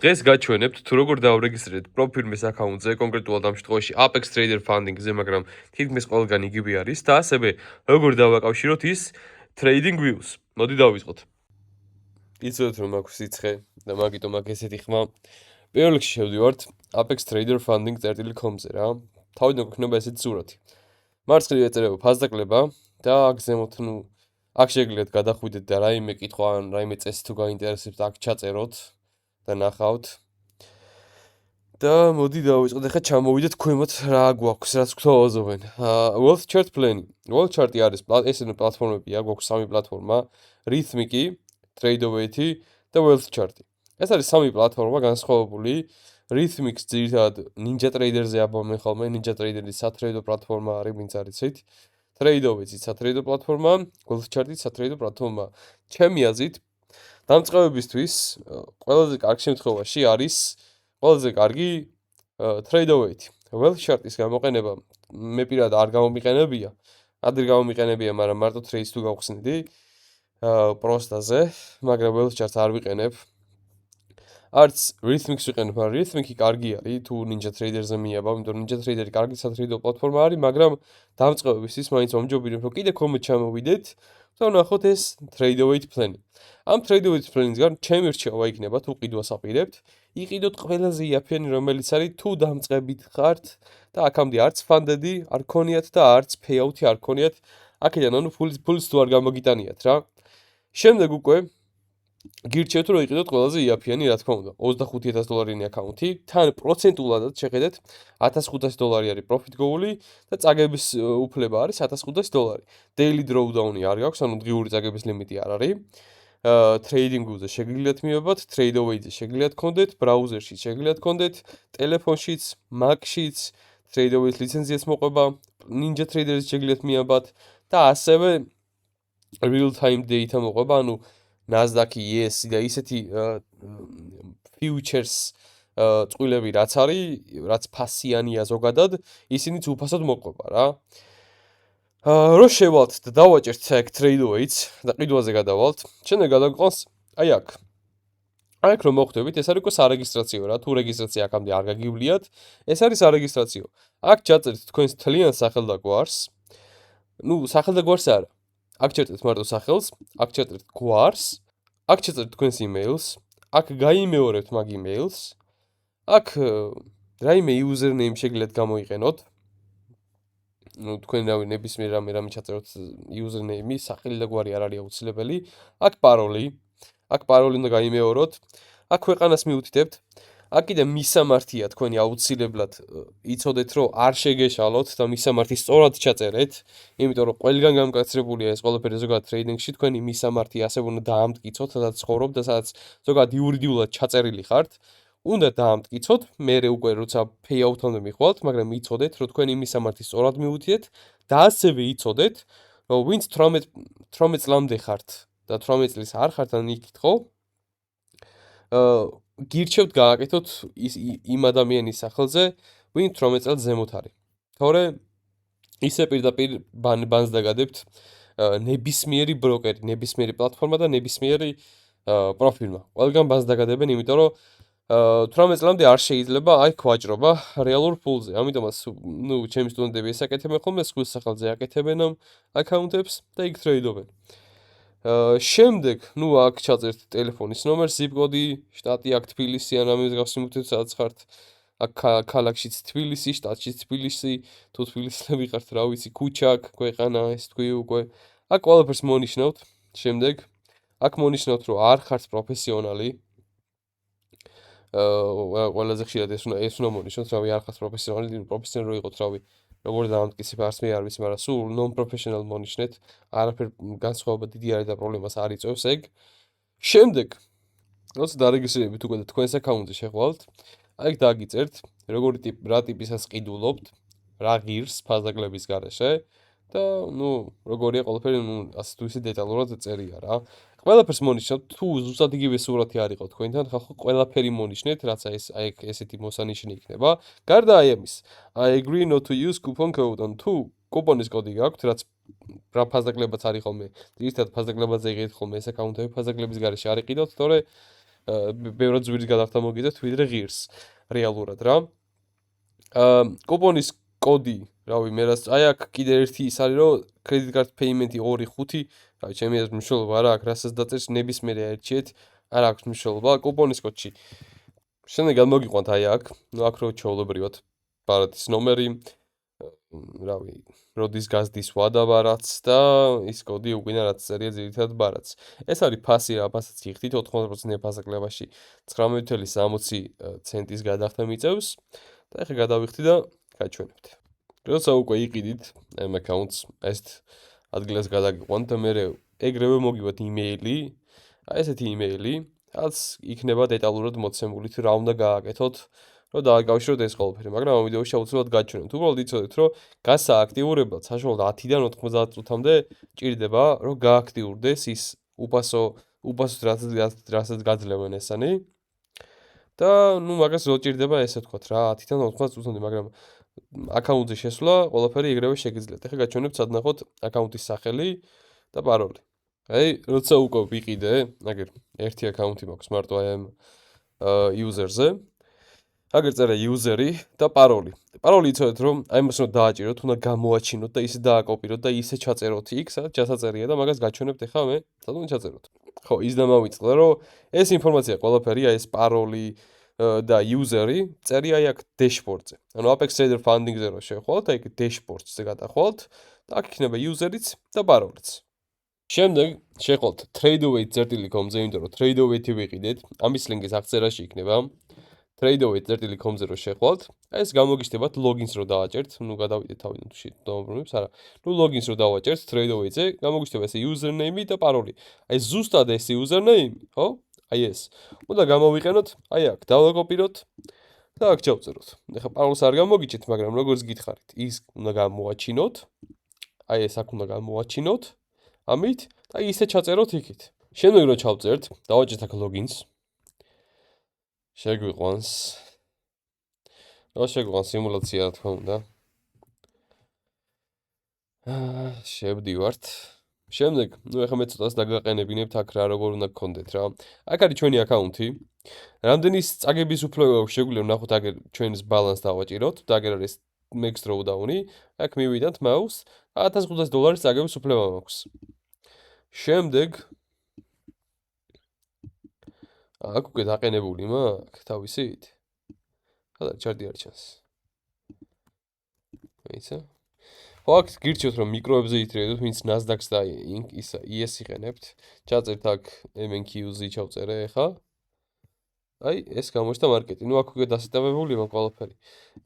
დღეს გაჩვენებთ თუ როგორ დავრეგისტრირებთ პროფირმის აკაუნტზე, კონკრეტულად ამ შემთხვევაში Apex Trader Funding-ზე, მაგრამ თითქმის ყველგან იგივე არის და ასევე როგორ დავაკავშიროთ ის Trading Views. მოდი დავიწყოთ. იცოდეთ რომ აქვს სიცხე და მაგიტომ აქ ესეთი ხმა. პირველ რიგში შევდივართ Apex Trader Funding.com-ზე რა. თავიდან გვქნება ესეთი სურათი. მარცხნივ ეწერება ფასდაკლება და აქ ზემოთ აქ შეგიძლიათ გადახვიდეთ და რაიმე კითხვა ან რაიმე წესი თუ გაინტერესებთ აქ ჩაწეროთ და ნახავთ. და მოდი დავიწყოთ. ახლა ჩამოვიდეთ ქვემოთ რა გვაქვს, რაც გვთავაზობენ. Wealth Chart Planning. Wealth Chart-ი არის ესენი პლატფორმებია, გვაქვს სამი პლატფორმა, Rhythmic-ი, Tradeovate-ი და Wealth Chart-ი. ეს არის სამი პლატფორმა განსხვავებული. Rhythmic-ს ძირითადად Ninja Trader-ზე აბამენ ხოლმე, Ninja Trader-ის სატრეიდო პლატფორმა არის, ვინც არიცით. Tradeovate-ი სატრეიდო პლატფორმა, Wealth Chart-ი სატრეიდო პლატფორმა. ჩემი აზრით, დამწყებებისთვის ყველაზე კარგ შემთხვევაში არის ყველაზე კარგი Tradeovate. Wealth Chart-ის გამოყენება მე პირადად არ გამომიყენებია. ადრე გამომიყენებია, მაგრამ მარტო trades თუ გავხსნიდი პროსტაზე, მაგრამ Wealth Chart-ს არ ვიყენებ. არც Rhythmic-ს ვიყენებ, მაგრამ Rhythmic-ი კარგი არის თუ Ninja Trader-ზე მიაბავ, იმიტომ რომ Ninja Trader-ი კარგი სატრეიდო პლატფორმა არის, მაგრამ დამწყებებისთვის მაინც მომჯობინებ, რომ კიდე კომეთ ჩამოვიდეთ და ვნახოთ ეს Tradeovate Plan-ი. ამ Tradeovate Plan-ისგან ჩემი რჩევა იქნება თუ ყიდვას აპირებთ, იყიდოთ ყველაზე იაფიანი, რომელიც არის თუ დამწყებით ხართ და აქამდე არც ფანდედი არ ქონიათ და არც payout-ი არ ქონიათ. აქედან ანუ ფულს თუ არ გამოგიტანიათ რა. შემდეგ უკვე გირჩევთ რომ იყიდოთ ყველაზე იაფიანი, რა თქმა უნდა, $25,000 აკაუნთი, თან პროცენტულადაც შეხედეთ $1,500 არის profit goal-ი და წაგების უფლება არის $1,500. Daily drawdown-ი არ გაქვს, ანუ დღიური წაგების ლიმიტი არ არის. Trading View-ზე შეგიძლიათ მიაბავთ, Tradeovate-ზე შეგიძლიათ გქონდეთ, ბრაუზერში შეგიძლიათ გქონდეთ, ტელეფონშიც, Mac-შიც, Tradeovate ლიცენზიას მოყვება, Ninja Trader-ზე შეგიძლიათ მიაბავთ და ასევე real time data მოყვება, ანუ Nasdaq-ი, ES-ი და ისეთი futures წყვილები რაც არის, რაც ფასიანია ზოგადად, ისინიც უფასოდ მოყვება რა. რო შევალთ და დავაჭერთ აქ Tradeovate-ს და ყიდვაზე გადავალთ, შემდეგ გადაგვყავს აი აქ. აქ რომ მოხვდებით, ეს არის უკვე სარეგისტრაციო რა, თუ რეგისტრაცია აქამდე არ გაგივლიათ, ეს არის სარეგისტრაციო. აქ ჩაწერთ თქვენს თლიან სახელდაგვარს. სახელდაგვარს არა. აქ ჩაწერთ მარტო სახელს, აქ ჩაწერთ გვარს, აქ ჩაწერთ თქვენს email-ს, აქ გაიმეორებთ მაგ email-ს, აქ რაიმე username შეგიძლიათ გამოიყენოთ. თქვენ ნებისმიერ რამე ჩაწეროთ username-ი, სახელი და გვარი არ არის აუცილებელი. აქ პაროლი უნდა გაიმეოროთ. აქ ქვეყანას მიუთითებთ. აქ კიდე მისამართია თქვენი აუცილებლად იცოდეთ რომ არ შეგეშალოთ და მისამართი სწორად ჩაწერეთ, იმიტომ რომ ყველგან გამკაცრებულია ეს ყველაფერი ზოგადად ტრეიდინგში, თქვენი მისამართი ასე უნდა დაამტკიცოთ, სადაც ცხოვრობთ და სადაც ზოგადად იურიდიულად ჩაწერილი ხართ. უნდა დაამტკიცოთ, მერე უკვე როცა payout-ამდე მიხვალთ, მაგრამ იცოდეთ რომ თქვენი მისამართი სწორად მიუთითეთ და ასევე იცოდეთ რომ ვინც 18 წლამდე ხართ და 18 წლის არ ხართ ან იქით ხო? გირჩევთ გააკეთოთ იმ ადამიანის სახელზე, ვინ 18 წელს ზემოთ არის. თორე ისე პირდაპირ ბანს დაგადებთ ნებისმიერი ბროკერი, ნებისმიერი პლატფორმა და ნებისმიერი პროფილმა. ყველგან ბანს დაგადებენ, იმიტომ რომ 18 წლამდე არ შეიძლება აი გვაჭრობა რეალურ ფულზე. ამიტომაც ჩემი სტუდენტები ეს აკეთებენ ხოლმე, სხვის სახელზე აკეთებენ ამ აკაუნტებს და იქ ტრეიდობენ. შემდეგ, აქ ჩაწერთ ტელეფონის ნომერს, zip კოდი, შტატი აქ თბილისი ან ამის გავს იმუთეთ, სადაც ხართ. აქ ქალაქშიც თბილისი, შტატშიც თბილისი, თუ თბილისლები ხართ, რა ვიცი, ქუჩა აქ, ქვეყანა, ეს თქვი უკვე. აქ ყველაფერს მონიშნავთ. შემდეგ, აქ მონიშნავთ, რომ არ ხართ პროფესიონალი. ყველაზე ხშირად ეს უნდა მონიშნოთ, რავი, არ ხართ პროფესიონალი, პროფესიონალი რო იყოთ, რავი. როგორ დაამტკიცებ არც მე არ ვიცი, მაგრამ სულ non-professional მონიშნეთ. არაფერ განსხვავება დიდი არის და პრობლემას არ იწვევს ეგ. შემდეგ, როცა დარეგისტრირებით უკვე და თქვენს აკაუნტზე შეხვალთ, აი დაგიწერთ, რა ტიპისას ყიდულობთ, რა ღირს ფასდაკლების გარეშე და როგორია ყველაფერი, ასე თუ ისე დეტალურად წერია რა. ყველაფერს მონიშნავთ, თუ ზუსტად იგივე სურათი არ იყო თქვენთან, ხალხო ყველაფერი მონიშნეთ, რაც აი ესეთი მოსანიშნი იქნება. გარდა აი ამის, I agree not to use coupon code on თუ კუპონის კოდი გაქვთ, რაც რა ფასდაკლებაც არის ხოლმე. ძირითადად ფასდაკლებაზე იყიდეთ ხოლმე ეს აკაუნტები, ფასდაკლების გარეშე არ იყიდოთ, თორე ბევრად ზვირის გადახდა მოგიდეთ ვიდრე ღირს რეალურად რა. კუპონის კოდი, რავი, მე რაც აი აქ კიდე ერთი ის არის, რომ credit card payment-ი 2-5, რავი, ჩემი ეს მნიშვნელობა არა აქვს, რასაც დაწერს ნებისმიერ აერჩიეთ, არ აქვს მნიშვნელობა კუპონის კოდში. შემდეგ გამოგიყვანთ აი აქ, ნუ აქ რო ჩვეულებრივად ბარათის ნომერი, რავი, როდის გაზდის ვადაბარაც და ის კოდი უკინა რაც წერია ძირითადად ბარათს. ეს არის ფასი, რა ფასაც იხდით 80% ფასაკლებაში 19.60 გადახდა მიწევს და ეხლა გადავიხდი და გაჩვენებთ. როცა უკვე იყიდით M accounts ეს ადგილას გადაგიყვანთ და მე ეგრევე მოგივათ იმეილი, აი ესეთი იმეილი, რაც იქნება დეტალურად მოცემული თუ რა უნდა გააკეთოთ, რომ დააკავშიროთ ეს ყველაფერი, მაგრამ ამ ვიდეოში აუცილებლად გაჩვენებთ. უბრალოდ იცოდეთ, რომ გასააქტიურებლად საშუალოდ 10-დან 90 წუთამდე ჭირდება, რომ გააქტიურდეს ის უფასო რასაც გაძლევენ ესენი. და ნუ მაგას რო ჭირდება ესე ვთქვათ რა 10-დან 90 წუთამდე, მაგრამ აკაუნტზე შესვლა ყველაფერი ეგრევე შეგიძლიათ. ეხლა გაჩვენებთ სად ნახოთ აკაუნტის სახელი და პაროლი. აი, როცა უკვე ვიყიდე, აგერ ერთი აკაუნტი მაქვს მარტო აი ამ user-ზე. აგერ წერა user-ი და პაროლი. პაროლი იცოდეთ, რომ აი მას უნდა დააჭიროთ, უნდა გამოაჩინოთ და ისე დააკოპიროთ და ისე ჩაწეროთ იქ, სადაც ჩასაწერია და მაგას გაჩვენებთ ეხლა მე, სად უნდა ჩაწეროთ. ხო, ის დამავიწყდა, რომ ეს ინფორმაცია ყველაფერი, აი ეს პაროლი და user-ი წერია აი აქ dashboard-ზე. ანუ Apex Trader Funding-ზე რო შევხვალთ, აი აქ dashboard-ზე გადახვალთ და აქ იქნება user-იც და პაროლიც. შემდეგ შევხვალთ tradeaway.com-ზე, იმიტომ რომ tradeaway-ი ვიყიდეთ, ამის ლინკის აღწერაში იქნება. tradeaway.com-ზე რო შევხვალთ, ეს გამოგიშდებათ logins რო დავაჭერთ, ნუ გადავიდეთ თავიდან თუ შედომბრუნებს, არა. ნუ logins რო დავაჭერთ tradeaway-ზე, გამოგიშდება ეს username-ი და პაროლი. აი ზუსტად ეს username, ხო? აი ეს. უნდა გამოვიყენოთ, აი აქ დავაკოპიროთ და აქ ჩავწეროთ. ეხლა პაროლს არ გამოგიჭით, მაგრამ როგორც გითხარით, ის უნდა გამოაჩინოთ. აი ეს აქ უნდა გამოაჩინოთ. ამით და ისე ჩაწეროთ იქით. შემდეგ რო ჩავწერთ, დავაჭერთ აქ logins. შეგვიყვანს. რა შეგვიყვანს სიმულაცია, რა თქმა უნდა. შევდივართ. შემდეგ, ნუ ეხლა მე ცოტას დაგაყენებინებთ აქ რა როგორ უნდა გქონდეთ რა. აქ არის ჩვენი აკაუნტი. რამდენი წაგების უფლება აქვს შეგვიძლია ვნახოთ აგერ ჩვენს ბალანს დავაჭიროთ და აგერ არის max drawdown-ი. აქ მივიდათ mouse, $1500 წაგების უფლება მაქვს. შემდეგ აქ უკვე დაყენებული მაქვს თავისით. ხოდა ჩარტი არ ჩანს. მეცა. ხო, აქ გირჩევთ რომ მიკროებზე იტრიედოთ, ვინც Nasdaq-ს და ES იყენებთ. ჩაწერთ აქ MNQZ ჩავწერე ახლა. აი, ეს გამოჩნდა მარკეტი. ნუ აქ უკვე დასეტავებული მაქვს ყველაფერი.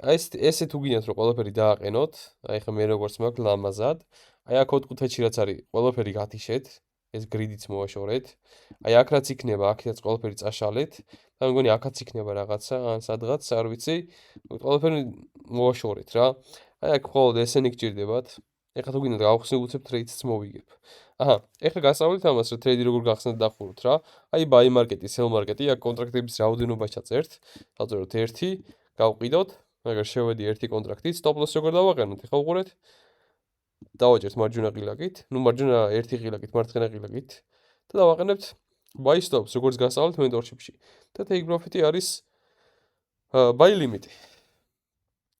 აი ესე თუ გინდათ რომ ყველაფერი დააყენოთ, აი ხა მე როგორც მაქვს ლამაზად. აი აქ ოთხკუთხედში რაც არის, ყველაფერი გათიშეთ. ეს გრიდიც მოაშორეთ. აი აქ რაც იქნება, აქაც ყველაფერი წაშალეთ. და მე მგონი აქაც იქნება რაღაცა, ან სადღაც, არ ვიცი. ყველაფერი მოაშორეთ რა. აი აქ მხოლოდ ესენი გჭირდებათ. ეხლა თუ გინდათ გავხსნით უცებ ტრეიდს მოვიგებ. აჰა, ეხლა გასწავლით ამას, რომ ტრეიდი როგორ გახსნათ დახუროთ რა. აი buy market-ი, sell market-ი, აქ კონტრაქტების რაოდენობა ჩაწერთ. დავწეროთ 1, გავყიდოთ, მაგარ შევედი 1 კონტრაქტით, stop loss როგორ დავაყენოთ? ეხლა უყურეთ. დავაჭერთ მარჯვენა ღილაკით, ნუ მარჯვენა 1 ღილაკით, მარცხენა ღილაკით და დავაყენებთ buy stops, როგორც გასწავლეთ mentorship-ში. და take profit-ი არის buy limit-ი.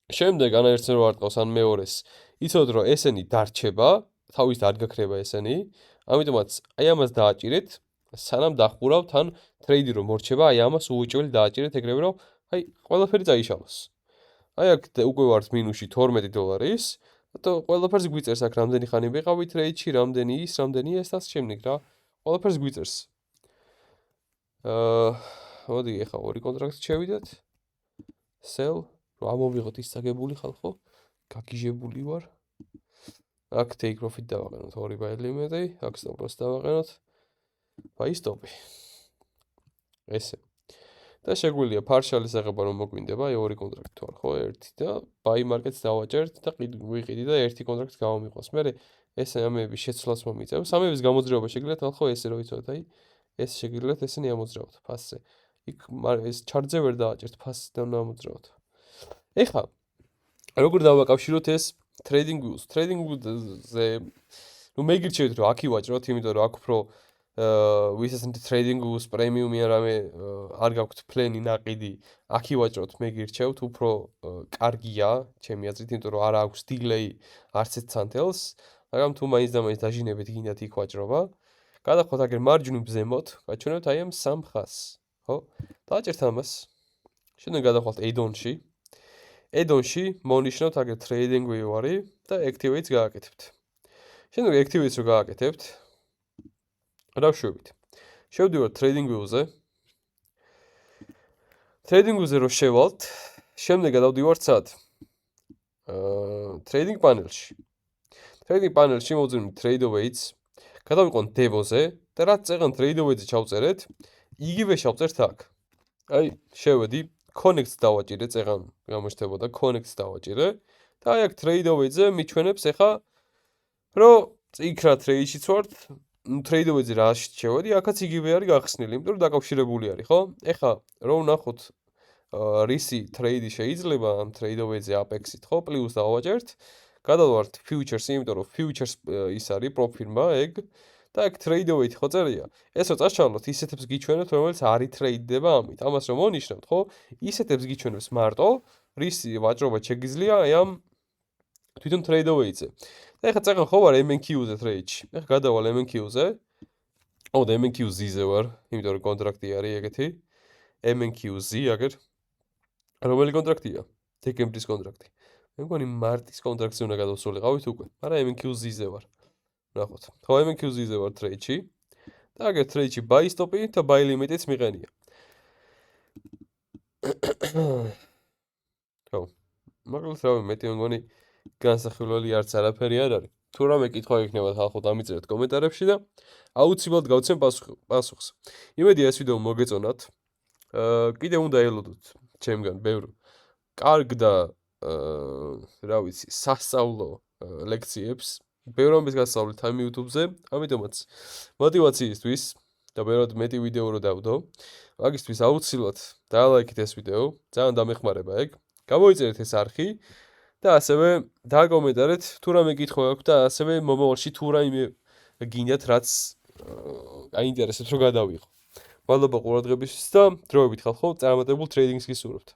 შემდეგ ან ერთს რო არ ტყავს, ან მეორეს, იცოდეთ რომ ესენი დარჩება, თავის არ გაქრება ესენი, ამიტომაც აი ამას დააჭირეთ, სანამ დახურავთ, ან ტრეიდი რომ მორჩება, აი ამას უუჭველი დააჭირეთ ეგრევე რომ აი ყველაფერი წაიშალოს. აი აქ უკვე ვართ მინუსში $12 და ყველაფერს გვიწერს აქ რამდენი ხანი ვიყავით ტრეიდში, რამდენი ის, რამდენი ეს და შემდეგ რა. ყველაფერს გვიწერს. მოდი ეხა ორი კონტრაქტი შევიდეთ. sell რომ ამოვიღოთ ის წაგებული ხალხო, გაგიჟებული ვარ. აქ take profit დავაყენოთ 2 buy limit-ი, აქ stop loss დავაყენოთ. buy stop-ი. ესე. და შეგვიძლია partial-ის აღება რომ მოგვინდება, აი ორი კონტრაქტი თუ არ ხო, ერთი და buy market-ს დავაჭერთ და ვიყიდი და ერთი კონტრაქტი გავამიყვანს. მე ესე ამეების შეცვლას მომიწევს. ამეების გამოძრაობა შეგიძლიათ ახლა ესე რომ იცოდეთ, აი ეს შეგიძლიათ ესენი ამოძრავოთ ფასზე. იქ ეს chart-ზე ვერ დავაჭერთ ფასიდან ამოძრავოთ. ეხლა როგორ დავაკავშიროთ ეს trading views? trading views-ზე ნუ მე გირჩევთ რომ აქ ივაჭროთ, იმიტომ რომ აქ უფრო ვისაც ტრეიდინგის პრემიუმი რამე არ გაქვთ ფლენი ნაყიდი, აქ ივაჭროთ, მე გირჩევთ, უფრო კარგია, ჩემი აზრით, იმიტომ რომ არ აქვს დილეი არც ერთ სანთელს, მაგრამ თუ მაინც და მაინც დაჟინებით გინდათ იქ ვაჭრობა, გადახვათ აგერ მარჯვნივ ზემოთ, გაჩვენებთ აი ამ 3 ხაზს, ხო? დააჭერთ ამას. შემდეგ გადახვათ add-on-ში. add-on-ში მონიშნოთ აგერ trading view არის და activate-ს გააკეთებთ. შემდეგ activate-ს რო გააკეთებთ, რავშვებით. შევდივართ trading view-ზე. trading view-ზე რო შევალთ, შემდეგ გადავდივართ სად? trading panel-ში. trading panel-ში მოვძებნით trade weights, გადავიყვანთ devo-ზე და რაც წეგან trade weights-ზე ჩავწერეთ, იგივე შევწერთ აქ. აი, შევედი, connect-ს დავაჭირე, წეგან გამოჩნდებოდა connect-ს დავაჭირე და აი აქ trade weights-ზე მიჩვენებს ახლა რომ იქ რა trade-შიც ვართ, trade weights-ზე რა შევედი, აქაც იგივე არის გახსნილი, იმიტომ რომ დაკავშირებული არის, ხო? ახლა რო ვნახოთ რისი trade შეიძლება ამ trade weights-ზე Apex-ით, ხო? პლუს დავაჭერთ, გადავართ futures-ი, იმიტომ რომ futures ის არის პროფილმა ეგ და აქ trade weight ხო წერია. ეს რო წაშალოთ, ისეთებს გიჩვენებთ, რომელიც არ ითრეიდდება ამით. ამას რომ მონიშნავთ, ხო? ისეთებს გიჩვენებს მარტო, რისი ვაჭრობა შეგიძლია აი ამ თვითონ trade weight-ზე. და ეხლა წეგან ხო ვარ MNQ-ზე trade-ში. ეხლა გადავალ MNQ-ზე. და MNQ-Z-ზე ვარ, იმიტომ რომ კონტრაქტი არის ეგეთი. MNQ-Z აგერ რომელი კონტრაქტია? დეკემბრის კონტრაქტი. მე მგონი მარტის კონტრაქტზე უნდა გადავსულიყავით უკვე, მაგრამ MNQ-Z-ზე ვარ. ნახოთ. ხო MNQ-Z-ზე ვარ trade-ში. და აგერ trade-ში buy stop-ი და buy limit-იც მიყენია. ხო. მაგრამ რავი, მეტი მგონი განსახილველი არც არაფერი არ არის. თუ რამე კითხვა იქნება, ხალხო დამიწერეთ კომენტარებში და აუცილებლად გავცემ პასუხს. იმედი ეს ვიდეო მოგეწონათ. კიდე უნდა ელოდოთ ჩემგან ბევრ კარგ და რა ვიცი, სასწავლო ლექციებს. ბევრ ამბის გასწავლით ამ YouTube-ზე, ამიტომაც мотиваციისთვის და ბევრად მეტი ვიდეო რო დავდო, მაგისთვის აუცილებლად დალაიქეთ ეს ვიდეო, ძალიან დამეხმარება ეგ. გამოიწერეთ ეს არხი და ასევე დაკომენტარეთ თუ რამე კითხვა გაქვთ და ასევე მომავალში თუ რაიმე გინდათ რაც აინტერესებს რომ გადავიღო. მადლობა ყურადღებისთვის და დროებით ხალხო, წარმატებულ ტრეიდინგს გისურვებთ.